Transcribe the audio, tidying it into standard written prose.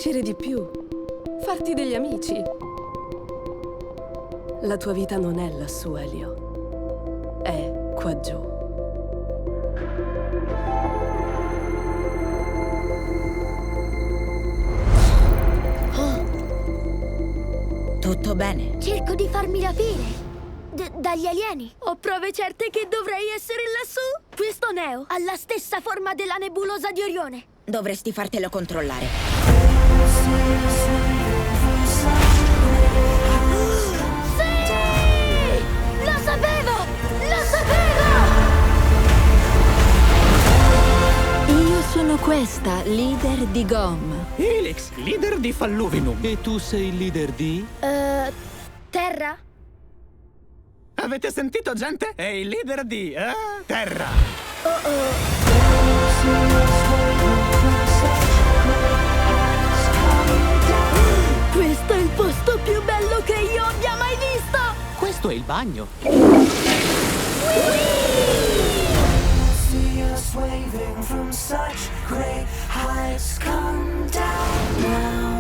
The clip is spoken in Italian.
crescere di più, farti degli amici. La tua vita non è lassù, Elio. È qua giù. Tutto bene? Cerco di farmi rapire. Dagli alieni. Ho prove certe che dovrei essere lassù. Questo Neo ha la stessa forma della nebulosa di Orione. Dovresti fartelo controllare. Sì! Lo sapevo! Lo sapevo! Io sono questa, leader di GOM. Helix, leader di Falluvinum. E tu sei il leader di? Terra? Avete sentito, gente? È il leader di Terra. Questo è il posto più bello che io abbia mai visto! Questo è il bagno. See us waving from such great heights. Come down now.